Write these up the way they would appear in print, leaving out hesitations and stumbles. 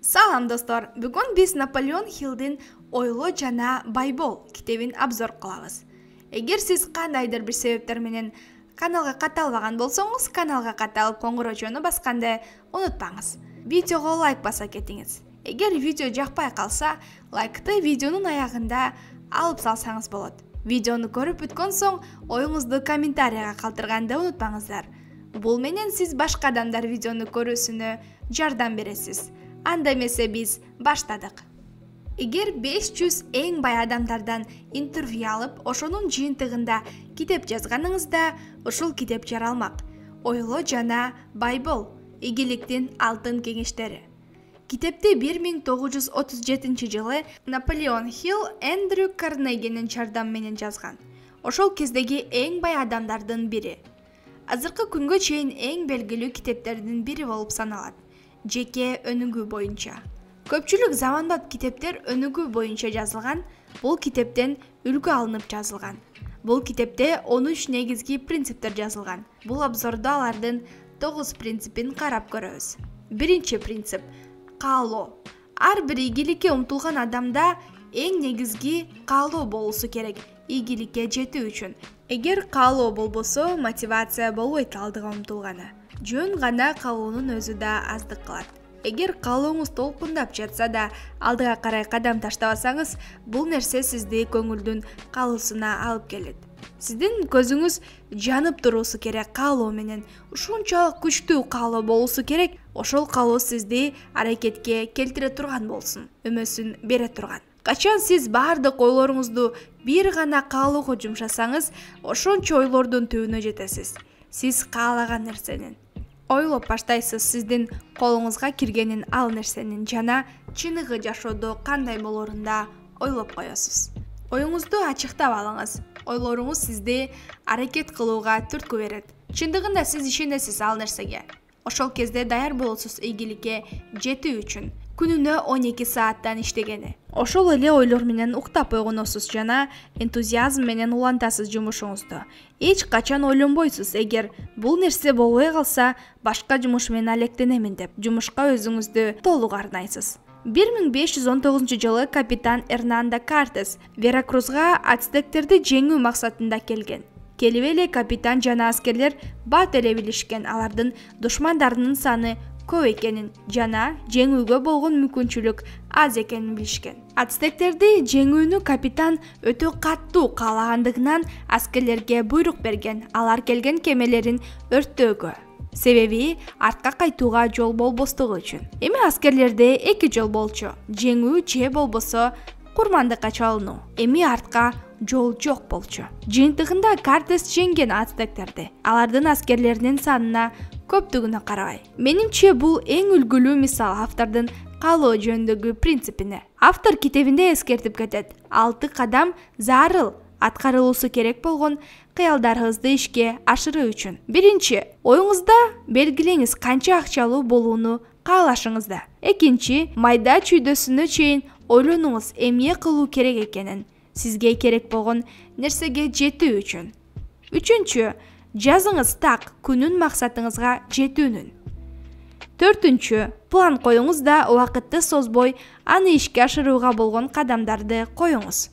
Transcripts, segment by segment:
Салам достор, бүгүн биз Наполеон Хиллдин «Ойло жана бай бол» китебин обзор кылабыз. Эгер сиз кандайдыр бир себептер менен каналга катталбаган болсоңуз, каналга катталып коңгурочону басканды унутпаңыз. Видеого лайк баса кетиңиз. Эгер видео жакпай калса, лайкты видеонун аягында алып салсаңыз болот. Видеону көрүп бүткөн соң, оюңузду комментарийга калтырганды унутпаңыздар. Бул менен сиз башка адамдар видеону көрүүсүнө жардам бересиз. Анда эмесе биз баштадык. Эгер 500 эң бай адамдардан интервью алып, ошонун жыйынтыгында китеп жазганыңызда, ушул китеп жаралмак. Ойло жана бай бол. Ийгиликтин алтын кеңештери. Китепти 1937 жылы Наполеон Хилл Эндрю Карнегинин жардамы менен жазган. Ошол кездеги эң бай адамдардын бири. Азыркы күнгө чейин эң белгилүү китептердин бири болуп саналат. Жеке өнүгүү боюнча. Көпчүлүк заманбап китептер өнүгүү боюнча жазылган, бул китептен үлгү алынып жазылган. Бул китепте 13 негизги принциптер жазылган. Бул обзордо алардын 9 принципин карап көрөбүз. Биринчи принцип — каалоо. Ар бир ийгиликке умтулган адамда эң негизги каалоо болуусу керек ийгиликке жетүү үчүн. Эгер каалоо болбосо, мотивация болбойт алдыга умтулганы. Жөн гана каалоонун өзү да аздык кылат. Эгер каалооңуз толкундап жатса да, алдыга карай кадам таштабасаңыз, бул нерсе сизди көңүлдүн калуусуна алып келет. Сиздин көзүңүз жанып туруусу керек каалоо менен. Ушунчалык күчтүү каалоо болуусу керек. Ошол каалоо сизди аракетке келтире турган болсун, өмөсүн бере турган. Качан сиз бардык ойлоруңузду бир гана каалоого жумшасаңыз, ошончо ойлордун түбүнө жетесиз. Сиз каалаган нерсенин ойлоп баштайсыз, сиздин колуңузга киргенин, ал нерсенин жана чыныгы жашоодо кандай болорун да ойлоп коесуз. Оюңузду ачыктап алыңыз. Ойлоруңуз сизди аракет кылууга түрткү берет. Чындыгында сиз ишенесиз ал нерсеге. Ошол кезде даяр болосуз ийгиликке жетүү үчүн. Күнүнө 12 сааттан иштегени. Ошол эле ойлор менен уктап ойгоносуз жана энтузиазм менен улантасыз жумушуңузду. Эч качан ойлонбойсуз, эгер бул нерсе болбой калса, башка жумуш менен алектенемин деп, жумушка өзүңүздү толук арнайсыз. 1519 жылы капитан Эрнандо Кортес Веракрузга ацтектерди жеңүү максатында келген. Келип эле капитан жана аскерлер бат эле билишкен, алардын душмандарынын саны көп экенин жана жеңүүгө болгон мүмкүнчүлүк аз экенин билишкен. Ацтектерди жеңүүнү капитан өтө каттуу каалагандыгынан аскерлерге буйрук берген, алар келген кемелерин өрттөөгө. Себеби артка кайтууга жол болбостугу үчүн. Эми аскерлерде эки жол болчу: жеңүү же болбосо курмандыкка чалынуу. Эми артка жол жок болчу. Жыйынтыгында Кортес жеңген ацтектерди. Алардын аскерлеринин санына көптүгүнө карабай. Менимче бул эң үлгүлүү мисал автордун каалоо жөнүндөгү принципине. Автор китебинде эскертип кетет: 6 кадам зарыл аткарылуусу керек болгон кыялдарыңызды ишке ашыруу үчүн. Биринчи, оюңузда белгилеңиз канча акчалуу болууну каалашыңызда. Экинчи, майда чүйдөсүнө чейин ойлонуңуз эмне кылуу керек экенин, сизге керек болгон нерсеге жетүү үчүн. Үчүнчү, жазыңыз так күнүн максатыңызга жетүүнүн. Төртүнчү, план коюңуз да убакытты созбой аны ишке ашырууга болгон кадамдарды коюңуз.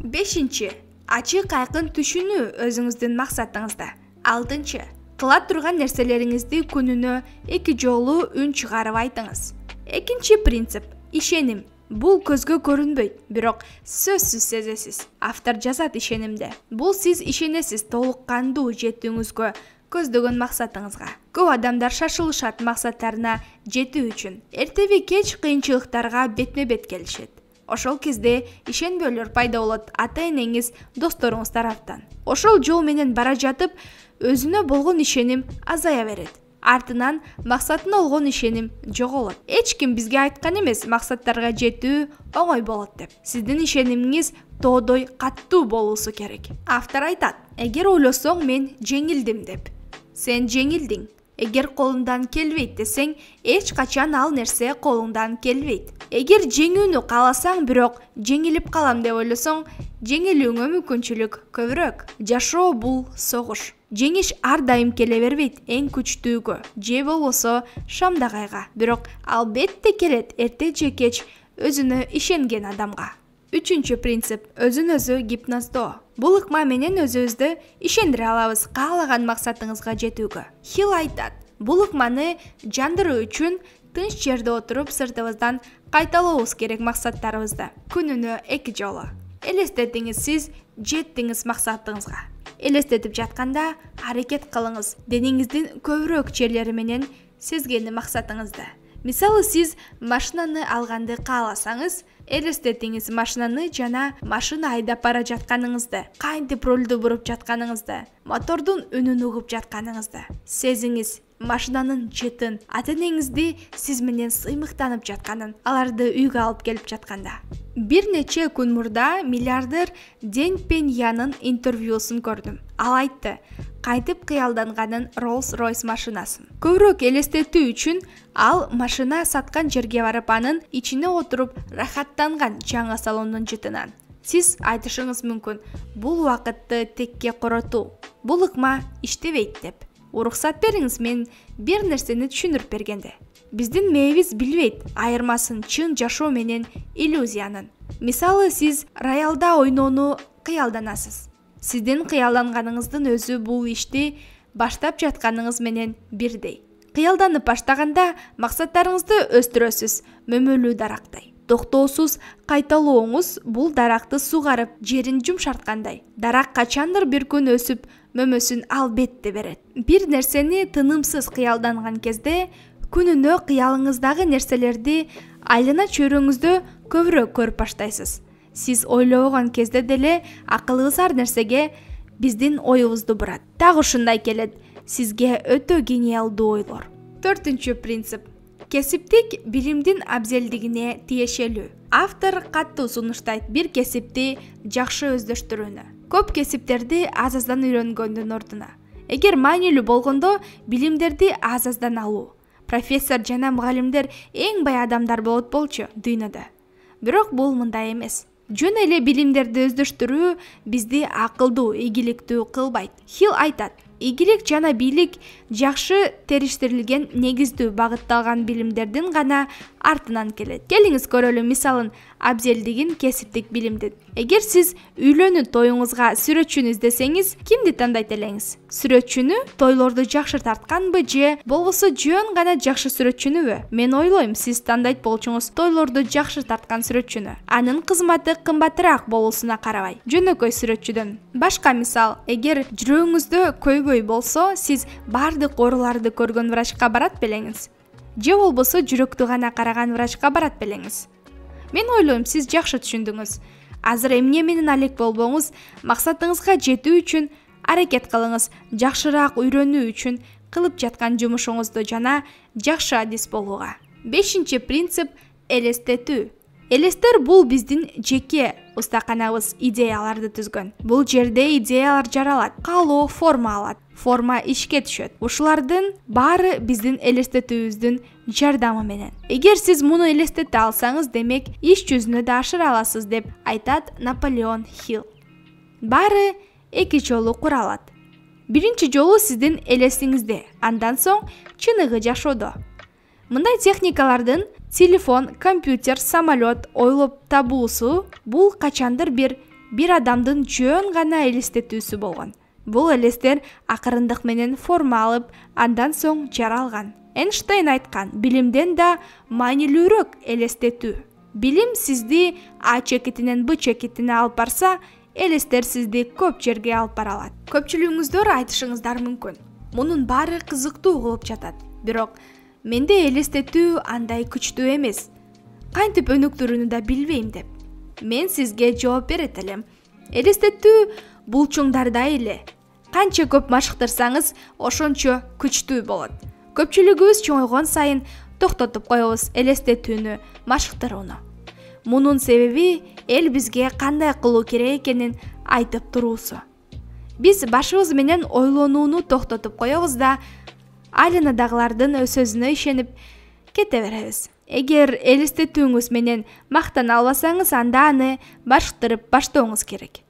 Бешинчи, ачык айкын түшүнүү өзүңүздүн максатыңызда. Алтынчы, кыла турган нерселериңизди күнүнө 2 жолу үн чыгарып айтыңыз. Экинчи принцип — ишеним. Бул көзгө көрүнбөйт, бирок сөзсүз сезесиз. Автор жазат ишенимде. Бул сиз ишенесиз толук кандуу жетүүңүзгө, көздөгөн максатыңызга. Көп адамдар шашылышат максаттарына жетүү үчүн. Эртеби кеч кыйынчылыктарга бетме-бет келишет. Ошол кезде ишенбөөлөр пайда болот ата-энеңиз, досторуңуз тараптан. Ошол жол менен бара жатып, өзүнө болгон ишеним азая берет. Артынан максатына болгон ишеним жоголот. Эч ким бизге айткан эмес максаттарга жетүү оңой болот деп. Сиздин ишенимиңиз тоодой каттуу болуусу керек. Автор айтат: эгер ойлосоң мен жеңилдим деп, сен жеңилдиң. Эгер колуңдан келбейт десең, эч качан ал нерсе колуңдан келбейт. Эгер жеңүүнү кааласаң, бирок жеңилип калам деп ойлосоң, жеңилүүңө мүмкүнчүлүк көбүрөөк. Жашоо бул согуш. Жеңиш ар дайым келе бербейт эң күчтүүгө же болбосо Шамдагайга. Бирок албетте келет эрте же кеч өзүнө ишенген адамга. Үчүнчү принцип — өзүн-өзү гипноздоо. Бул ыкма менен өзүбүздү ишендире алабыз каалаган максатыңызга жетүүгө. Хилл айтат, бул ыкманы жандыруу үчүн тынч жерде отуруп сыртыбыздан кайталообуз керек максаттарыбызды. Күнүнө 2 жолу. Элестетиңиз, сиз жеттиңиз максатыңызга. Элестетип жатканда аракет кылыңыз, денеңиздин көбүрөөк жерлери менен сезгени максатыңызды. Мисалы, сиз машинаны алганды кааласаңыз, элестетиңиз машинаны жана машина айдап бара жатканыңызды, кантип рулду буруп жатканыңызды, мотордун үнүн угуп жатканыңызды. Сезиңиз машинанын жытын, ата-энеңизди сиз менен сыймыктанып жатканын, аларды үйгө алып келип жатканда. Бир нече күн мурда миллиардер Дэн Пеньянын интервьюсун көрдүм. Ал айтты, кайтып кыялданганын Rolls-Royce машинасын. Көбүрөөк элестетүү үчүн ал машина саткан жерге барып анын ичине отуруп рахаттанган жаңы салондун жытынан. Сиз айтышыңыз мүмкүн, бул убакытты текке коротуу, бул ыкма иштебейт деп. Уруксат бериңиз, мен бир нерсени түшүндүрүп бергенде. Биздин мээбиз билбейт айырмасын чын жашоо менен иллюзиянын. Мисалы, сиз роялда ойноону кыялданасыз. Сиздин кыялданганыңыздын өзү бул ишти баштап жатканыңыз менен бирдей. Кыялданып баштаганда максаттарыңызды өстүрөсүз, мөмөлүү дарактай. Токтоосуз кайталооңуз бул даракты сугарып, жерин жумшарткандай. Дарак качандыр бир күн өсүп, мөмөсүн албетте берет. Бир нерсени тынымсыз кыялданган кезде күнүнө кыялыңыздагы нерселерди айлана чөйрөңүздө көбүрөөк көрүп баштайсыз. Сиз ойлобогон кезде деле акылыңыз ар нерсеге биздин оюбузду бурат. Так ушундай келет сизге өтө гениалдуу ойлор. 4-чү принцип — кесиптик билимдин абзелдигине тиешелүү. Автор катуу сунуштайт бир кесипти жакшы өздөштүрүүнү. Көп кесиптерди аз-аздан үйрөнгөндүн ордуна. Эгер маанилүү болгондо билимдерди аз-аздан алуу. Профессор жана мугалимдер эң бай адамдар болот болчу дүйнөдө. Бирок бул мындай эмес. Жөн эле билимдерди өздөштүрүү бизди акылдуу, ийгиликтүү кылбайт. Хилл айтат, ийгилик жана бийлик жакшы териштирилген негиздүү багытталган билимдердин гана артынан келет. Келиңиз көрөлү мисалын абзелдигин кесиптик билимдин. Эгер сиз үйлөнүү тоюңузга сүрөтчүнү издесеңиз, кимди тандайт элеңиз? Сүрөтчүнү, тойлорду жакшы тартканбы же болбосо жөн гана жакшы сүрөтчүнүбү? Мен ойлойм, сиз тандайт болчуңуз тойлорду жакшы тарткан сүрөтчүнү. Анын кызматы кымбатыраак болуусуна карабай, жөнөкөй сүрөтчүдөн. Башка мисал, эгер жүрөгүңүздө көйгөй болсо, сиз бардык ооруларды көргөн врачка барат белеңиз? Же болбосо жүрөктү гана караган врачка барат белеңиз? Мен ойлойм, сиз жакшы түшүндүңүз. Азыр эмне менен алек болбоңуз, максатыңызга жетүү үчүн аракет кылыңыз, жакшыраак үйрөнүү үчүн кылып жаткан жумушуңузду жана жакшы адис болууга. 5-чи принцип — элестетүү. Элестер бул биздин жеке устаканабыз идеяларды түзгөн. Бул жерде идеялар жаралат, каалоо форма алат, форма ишке түшөт. Ушулардын баары биздин элестетүүбүздүн жардамы менен. Эгер сиз муну элестете алсаңыз, демек иш жүзүнө да ашыра аласыз деп айтат Наполеон Хилл. Баары 2 жолу куралат. Биринчи жолу сиздин элесиңизде, андан соң чыныгы жашоодо. Мындай техникалардын телефон, компьютер, самолет ойлоп табуусу бул качандыр бир адамдын жөн гана элестетүүсү болгон. Бул элестер акырындык менен форма алып, андан соң жаралган. Эйнштейн айткан, билимден да маанилүүрөөк элестетүү. Билим сизди А чекитинен Б чекитине алып барса, элестер сизди көп жерге алып бара алат. Көпчүлүгүңүздөр айтышыңыздар мүмкүн, мунун баары кызыктуу угулуп жатат. Бирок менде элестетүү андай күчтүү эмес. Кантип өнүктүрүүнү да билбейм деп. Мен сизге жооп берет элем. Элестетүү булчуңдардай эле. Канча көп машыктырсаңыз, ошончо күчтүү болот. Көпчүлүгүбүз чоңойгон сайын токтотуп коебуз элестетүүнү машыктырууну. Мунун себеби эл бизге кандай кылуу керек экенин айтып туруусу. Биз башыбыз менен ойлонууну токтотуп коебуз да айланадагылардын сөзүнө ишенип кете беребиз. Эгер элестетүүңүз менен мактана албасаңыз, анда аны машыктырып баштооңуз керек.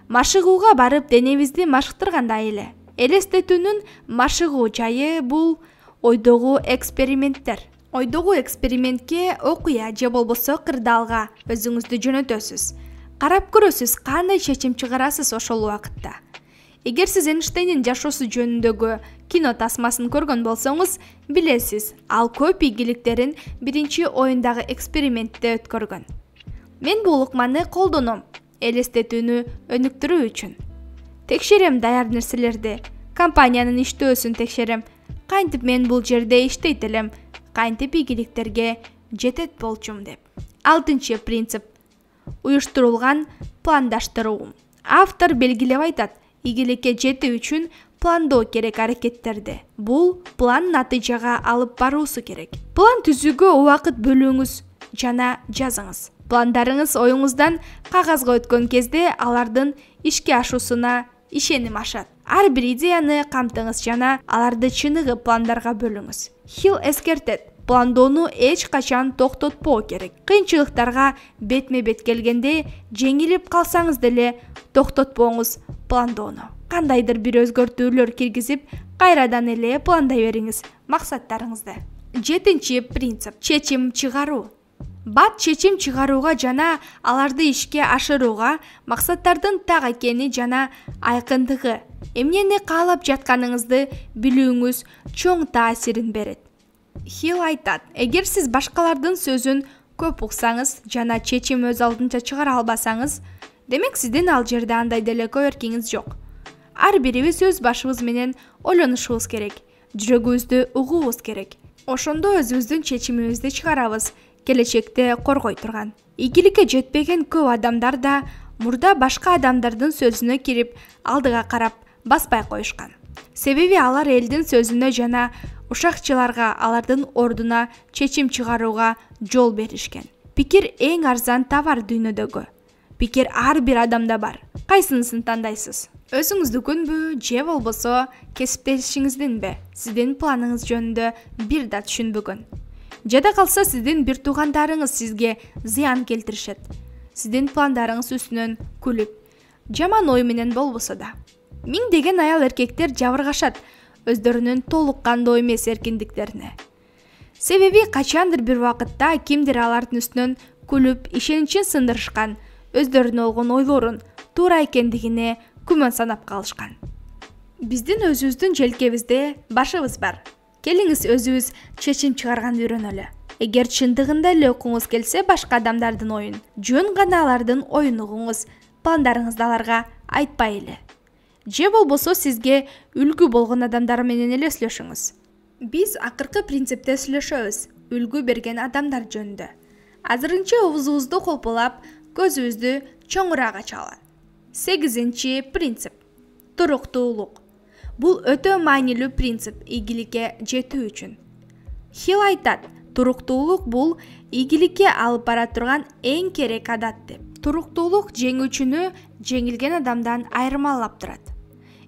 Машыгууга барып денебизди машыктыргандай эле. Элестетүүнүн машыгуу жайы бул ойдогу эксперименттер. Ойдогу экспериментке окуя же болбосо кырдаалга өзүңүздү жөнөтөсүз. Карап көрөсүз кандай чечим чыгарасыз ошол убакытта. Эгер сиз Эйнштейндин жашоосу жөнүндөгү кино тасмасын көргөн болсоңуз, билесиз, ал көп ийгиликтерин биринчи оюндагы экспериментте өткөргөн. Мен бул ыкманы колдоном, элестетүүнү өнүктүрүү үчүн. Текшерем даяр нерселерди, компаниянын иштөөсүн текшерем, кантип мен бул жерде иштейт элем, кантип ийгиликтерге жетет болчумун деп. 6 принцип. Уюштурулган пландаштыруу. Автор белгилеп айтат, ийгиликке жетүү үчүн пландоо керек аракеттерди. Бул план натыйжага алып баруусу керек. План түзүүгө убакыт бөлүңүз жана жазыңыз. Пландарыңыз оюңуздан кагазга өткөн кезде алардын ишке ашуусуна ишеним ашат. Ар бир идеяны камтыңыз жана аларды чыныгы пландарга бөлүңүз. Хилл эскертет, пландоону эч качан токтотпоо керек. Кыйынчылыктарга бетме-бет келгенде жеңилип калсаңыз деле токтотпоңуз пландоону. Кандайдыр бир өзгөртүүлөр киргизип, кайрадан эле пландай бериңиз максаттарыңызды. 7 принцип. Чечим чыгаруу. Бат чечим чыгарууга жана аларды ишке ашырууга максаттардын так экени жана айкындыгы, эмнени каалап жатканыңызды билүүңүз чоң таасирин берет. Хилл айтат, эгер сиз башкалардын сөзүн көп уксаңыз жана чечим өз алдынча чыгара албасаңыз, демек сиздин ал жерде андай деле көп эркиңиз жок. Ар бирибиз өз башыбыз менен ойлонушубуз керек, жүрөгүбүздү угуубуз керек. Ошондо өзүбүздүн чечимибизди чыгарабыз, келечекте коргой турган. Ийгиликке жетпеген көп адамдар да мурда башка адамдардын сөзүнө кирип, алдыга карап баспай коюшкан. Себеби алар элдин сөзүнө жана ушакчыларга алардын ордуна чечим чыгарууга жол беришкен. Пикир эң арзан товар дүйнөдөгү. Пикир ар бир адамда бар. Кайсынысын тандайсыз? Өзүңүздүкүнбү же болбосо кесиптешиңиздинби? Сиздин планыңыз жөнүндө бир да түшүнбөгөн. Жада калса сиздин бир туугандарыңыз сизге зыян келтиришет. Сиздин пландарыңыз үстүнөн күлүп, жаман ой менен болбосо да. Миңдеген аял эркектер жабыргашат өздөрүнүн толук кандуу эмес эркиндиктерине. Себеби качандыр бир убакытта кимдир алардын үстүнөн күлүп, ишеничин сындырышкан, өздөрүнө болгон ойлорун туура экендигине күмөн санап калышкан. Биздин өзүбүздүн желкебизде башыбыз бар. Келиңиз өзүбүз чечим чыгарганды үйрөнөлү. Эгер чындыгында эле окуңуз келсе башка адамдардын оюн, жөн гана алардын оюн угуңуз, пландарыңызды аларга айтпай эле. Же болбосо сизге үлгү болгон адамдар менен эле сүйлөшүңүз. Биз акыркы принципте сүйлөшөбүз, үлгү берген адамдар жөнүндө. Азырынча оозубузду колпулап, көзүбүздү чоңураак ачалы. 8 принцип. Туруктуулук. Бул өтө маанилүү принцип ийгиликке жетүү үчүн. Хилл айтат, туруктуулук бул ийгиликке алып бара турган эң керек адат деп. Туруктуулук жеңүүчүнү жеңилген адамдан айырмалап турат.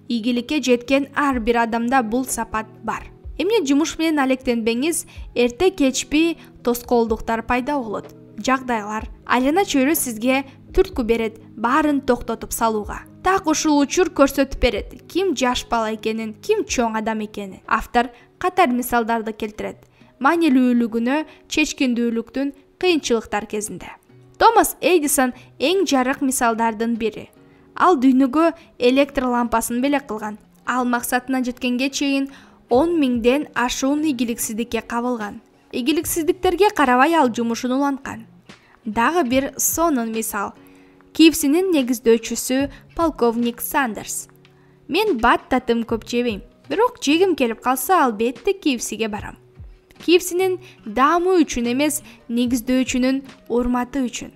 Ийгиликке жеткен ар бир адамда бул сапат бар. Эмне жумуш менен алектенбеңиз, эрте кечпи тоскоолдуктар пайда болот. Жагдайлар, айлана чөйрө сизге түрткү берет, баарын токтотуп салууга. Так ушул учур көрсөтүп берет, ким жаш бала экенин, ким чоң адам экенин. Автор катар мисалдарды келтирет. Маанилүүлүгүнө чечкиндүүлүктүн кыйынчылыктар кезинде. Томас Эдисон эң жарык мисалдардын бири. Ал дүйнөгө электр лампасын белек кылган. Ал максатына жеткенге чейин 10 миңден ашуун ийгиликсиздикке кабылган. Ийгиликсиздиктерге карабай ал жумушун уланткан. Дагы бир сонун мисал. KFC'нин негиздөөчүсү полковник Сандерс. Мен бат татым көп жебейм, бирок жегим келип калса албетте KFC'ге барам. KFC'нин даамы үчүн эмес, негиздөөчүнүн урматы үчүн.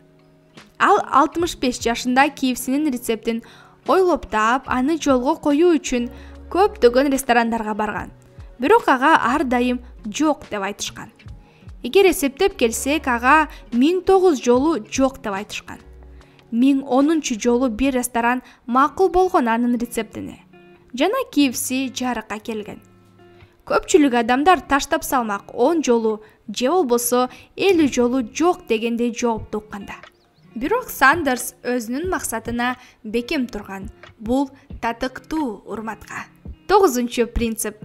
Ал 65 жашында KFC'нин рецептин ойлоп таап, аны жолго коюу үчүн көптөгөн ресторандарга барган. Бирок ага ар дайым жок деп айтышкан. Эгер эсептеп келсек, ага 1009 жолу жок деп айтышкан. 1010 жолу бир ресторан макул болгон анын рецептине. Жана KFC жарыкка келген. Көпчүлүк адамдар таштап салмак 10 жолу же болбосо 50 жолу жок дегенде жоопту укканда. Бирок Сандерс өзүнүн максатына бекем турган. Бул татыктуу урматка. 9 принцип.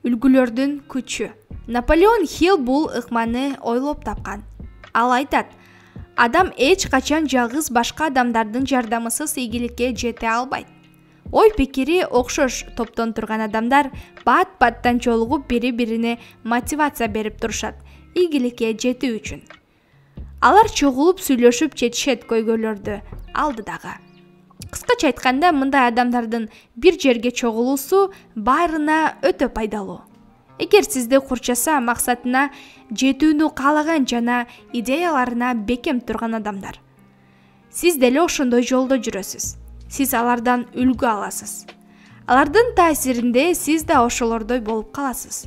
Үлгүлөрдүн күчү. Наполеон Хилл бул ыкманы ойлоп тапкан. Ал айтат: адам эч качан жалгыз башка адамдардын жардамысыз ийгиликке жете албайт. Ой пикири окшош топтон турган адамдар бат-баттан жолугуп бири-бирине мотивация берип турушат ийгиликке жетүү үчүн. Алар чогулуп сүйлөшүп жетишет көйгөйлөрдү алдыдагы. Кыскача айтканда, мындай адамдардын бир жерге чогулуусу баарына өтө пайдалуу. Эгер сизди курчаса, максатына жетүүнү каалаган жана идеяларына бекем турган адамдар. Сиз деле ошондой жолдо жүрөсүз. Сиз алардан үлгү аласыз. Алардын таасиринде сиз да ошолордой болуп каласыз.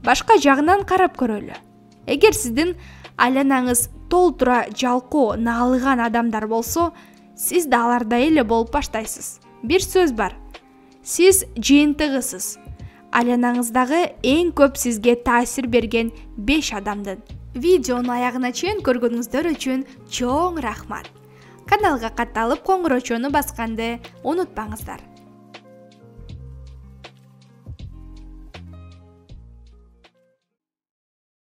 Башка жагынан карап көрөлү. Эгер сиздин айланаңыз толтура жалкоо, наалыган адамдар болсо, сиз да алардай эле болуп баштайсыз. Бир сөз бар. Сиз жыйынтыгысыз. Айланаңыздагы эң көп сизге таасир берген 5 адамдын. Видеону аягына чейин көргөнүңүздөр үчүн чоң рахмат. Каналга катталып, коңгурочону басканды унутпаңыздар.